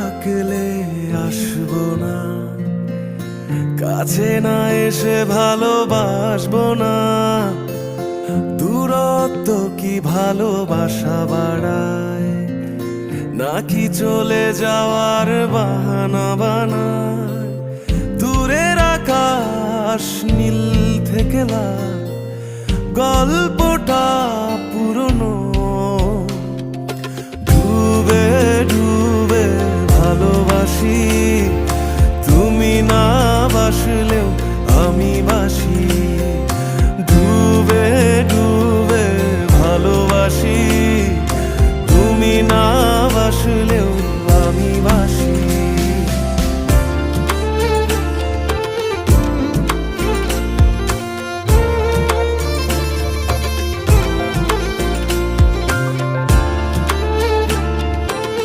ডাকলে আসবো না, কাছে না এসে ভালোবাসবো না। দূরত্ব কি ভালোবাসা বাড়ায়, নাকি চলে যাওয়ার বাহানা বানায়? দূরের আকাশ নীল থেকে লাল, গল্পটা পুরনো